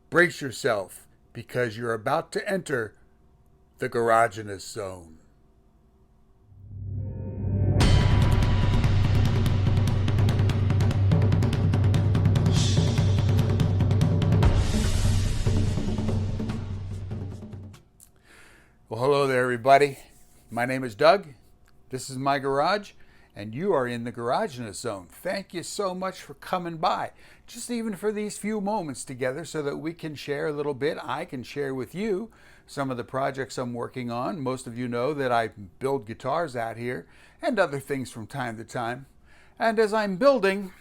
Brace yourself because you're about to enter the Garagenous Zone. Well, hello there, everybody. My name is Doug. This is my garage, and you are in the Garagenous Zone. Thank you so much for coming by, just even for these few moments together so that we can share a little bit. I can share with you some of the projects I'm working on. Most of you know that I build guitars out here and other things from time to time. And as I'm building,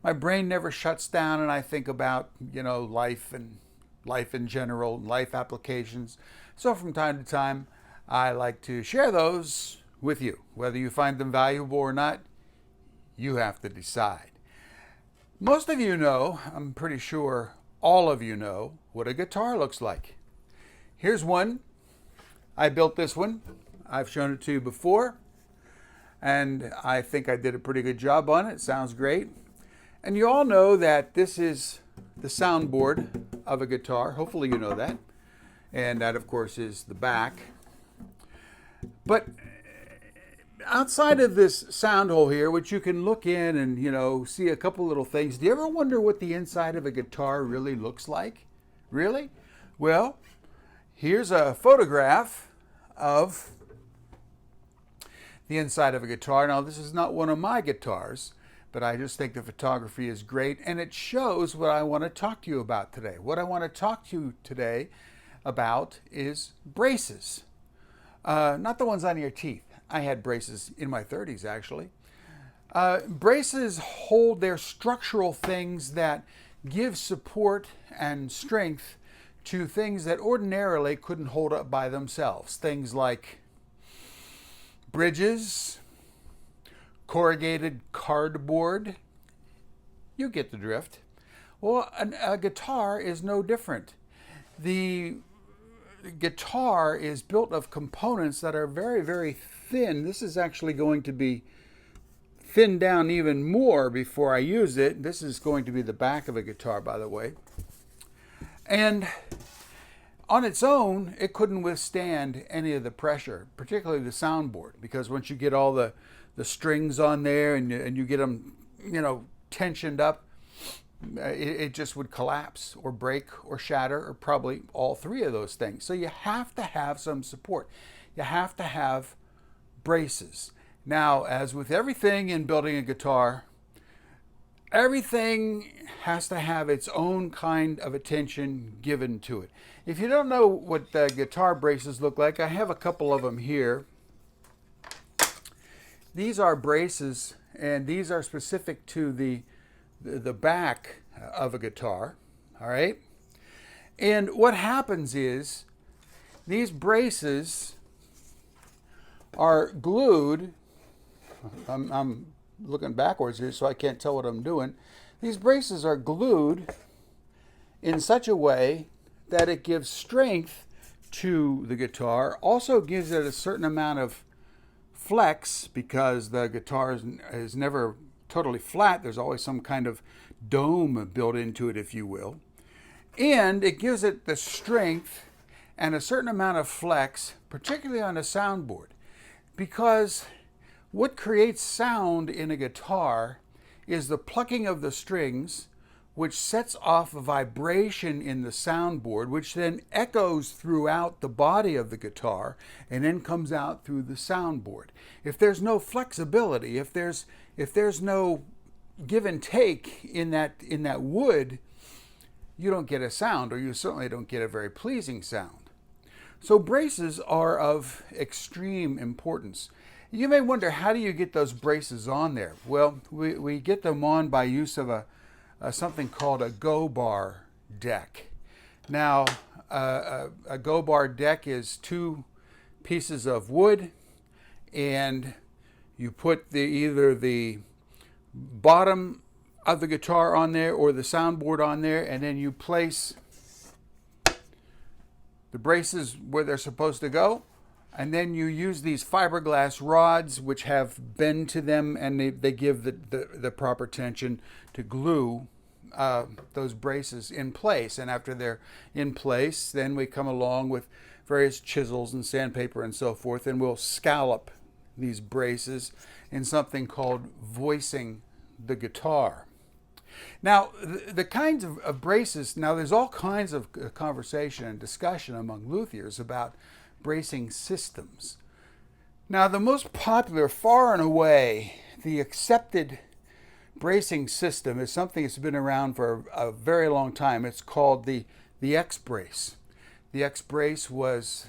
my brain never shuts down and I think about, life and life in general, life applications. So from time to time, I like to share those with you. Whether you find them valuable or not, you have to decide. Most of you know, I'm pretty sure all of you know, what a guitar looks like. Here's one. I built this one. I've shown it to you before, and I think I did a pretty good job on it. It sounds great. And you all know that this is the soundboard of a guitar. Hopefully you know that. And that, of course, is the back. But outside of this sound hole here, which you can look in and, see a couple little things, do you ever wonder what the inside of a guitar really looks like? Really? Well, here's a photograph of the inside of a guitar. Now, this is not one of my guitars, but I just think the photography is great, and it shows what I want to talk to you about today. What I want to talk to you today about is braces. Not the ones on your teeth. I had braces in my 30s, actually. Braces hold their structural things that give support and strength to things that ordinarily couldn't hold up by themselves. Things like bridges, corrugated cardboard. You get the drift. Well, a guitar is no different. The guitar is built of components that are very, very thin. This is actually going to be thinned down even more before I use it. This is going to be the back of a guitar, by the way. And on its own, it couldn't withstand any of the pressure, particularly the soundboard, because once you get all the strings on there and you get them, tensioned up, it just would collapse or break or shatter, or probably all three of those things. So you have to have some support. You have to have braces. Now, as with everything in building a guitar, everything has to have its own kind of attention given to it. If you don't know what the guitar braces look like, I have a couple of them here. These are braces, and these are specific to the back of a guitar, all right? And what happens is these braces are glued. I'm looking backwards here, so I can't tell what I'm doing. These braces are glued in such a way that it gives strength to the guitar, also gives it a certain amount of flex, because the guitar is never totally flat. There's always some kind of dome built into it, if you will. And it gives it the strength and a certain amount of flex, particularly on a soundboard, because what creates sound in a guitar is the plucking of the strings, which sets off a vibration in the soundboard, which then echoes throughout the body of the guitar and then comes out through the soundboard. If there's no flexibility, if there's no give and take in that wood, you don't get a sound, or you certainly don't get a very pleasing sound. So braces are of extreme importance. You may wonder, how do you get those braces on there? Well, we get them on by use of something called a go bar deck. Now, a go bar deck is two pieces of wood, and you put either the bottom of the guitar on there or the soundboard on there, and then you place the braces where they're supposed to go, and then you use these fiberglass rods which have bend to them, and they give the proper tension to glue those braces in place. And after they're in place, then we come along with various chisels and sandpaper and so forth, and we'll scallop these braces in something called voicing the guitar. Now, the kinds of braces, now there's all kinds of conversation and discussion among luthiers about bracing systems. Now, the most popular, far and away, the accepted bracing system is something that's been around for a very long time. It's called the X-brace. The X-brace was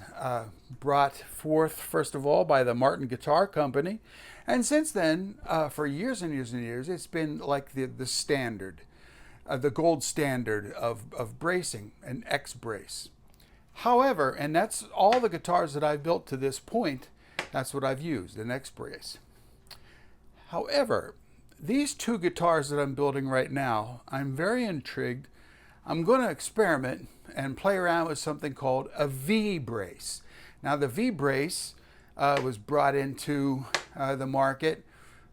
brought forth, first of all, by the Martin Guitar Company. And since then, for years and years and years, it's been like the standard, the gold standard of bracing, an X-brace. However, and that's all the guitars that I've built to this point, that's what I've used, an X-brace. However, these two guitars that I'm building right now, I'm very intrigued. I'm going to experiment and play around with something called a V-brace. Now, the V-brace was brought into the market,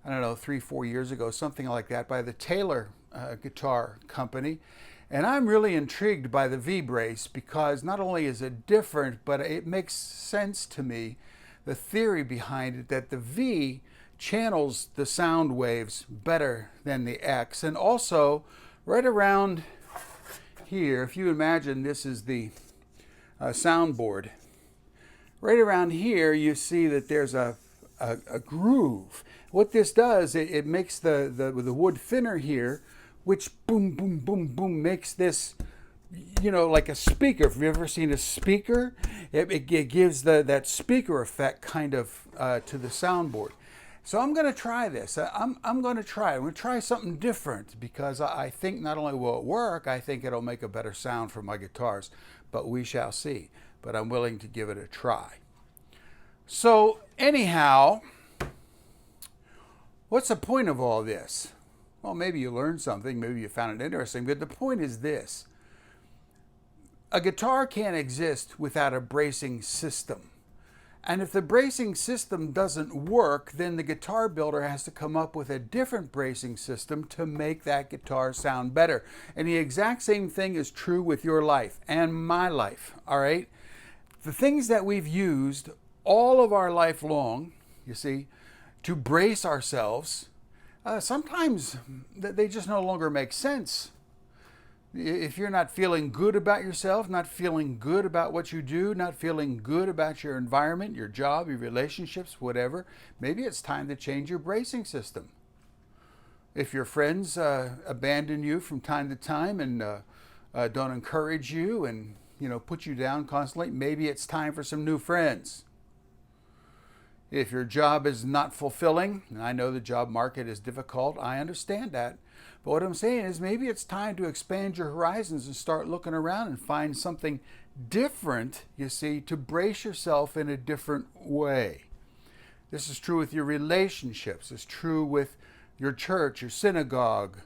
I don't know, 3-4 years ago, something like that, by the Taylor Guitar Company. And I'm really intrigued by the V-brace because not only is it different, but it makes sense to me, the theory behind it, that the V channels the sound waves better than the X. And also, right around here, if you imagine this is the soundboard, right around here you see that there's a groove. What this does, it makes the wood thinner here, which boom, boom, boom, boom, makes this, you know, like a speaker. Have you ever seen a speaker? It gives that speaker effect kind of to the soundboard. So I'm going to try this. I'm going to try it. I'm going to try something different because I think not only will it work, I think it'll make a better sound for my guitars, but we shall see. But I'm willing to give it a try. So anyhow, what's the point of all this? Well, maybe you learned something, maybe you found it interesting, but the point is this. A guitar can't exist without a bracing system. And if the bracing system doesn't work, then the guitar builder has to come up with a different bracing system to make that guitar sound better. And the exact same thing is true with your life and my life, all right? The things that we've used all of our life long, you see, to brace ourselves, sometimes they just no longer make sense. If you're not feeling good about yourself, not feeling good about what you do, not feeling good about your environment, your job, your relationships, whatever, maybe it's time to change your bracing system. If your friends abandon you from time to time and don't encourage you and put you down constantly, maybe it's time for some new friends. If your job is not fulfilling, and I know the job market is difficult, I understand that. But what I'm saying is maybe it's time to expand your horizons and start looking around and find something different, you see, to brace yourself in a different way. This is true with your relationships. It's true with your church, your synagogue,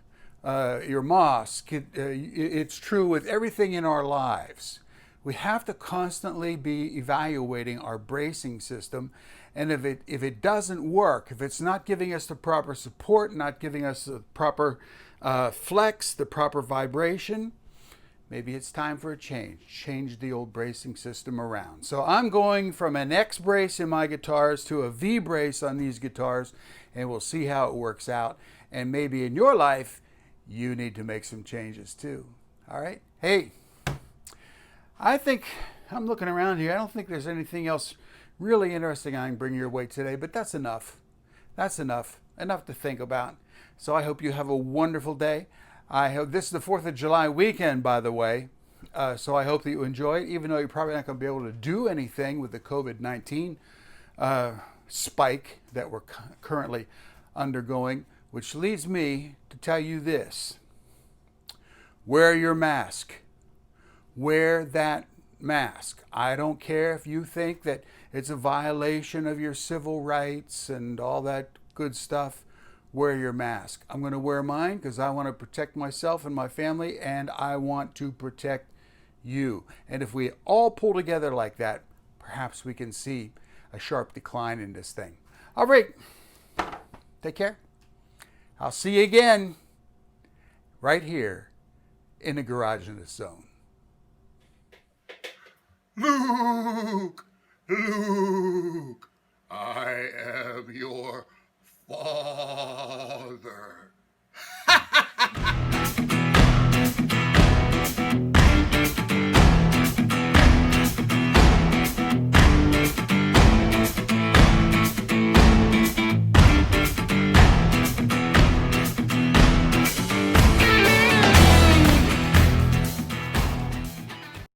your mosque. It's true with everything in our lives. We have to constantly be evaluating our bracing system. And if it doesn't work, if it's not giving us the proper support, not giving us the proper flex, the proper vibration, maybe it's time for a change. Change the old bracing system around. So I'm going from an X brace in my guitars to a V brace on these guitars, and we'll see how it works out. And maybe in your life, you need to make some changes too. All right? Hey, I think I'm looking around here. I don't think there's anything else really interesting I can bring your way today, but that's enough. That's enough to think about. So I hope you have a wonderful day. I hope this is the 4th of July weekend, by the way. So I hope that you enjoy it, even though you're probably not going to be able to do anything with the COVID-19 spike that we're currently undergoing, which leads me to tell you this. Wear your mask. Wear that mask. I don't care if you think that it's a violation of your civil rights and all that good stuff. Wear your mask. I'm going to wear mine because I want to protect myself and my family, and I want to protect you. And if we all pull together like that, perhaps we can see a sharp decline in this thing. All right. Take care. I'll see you again right here in the Garagenous Zone. Luke! Luke! I am your father.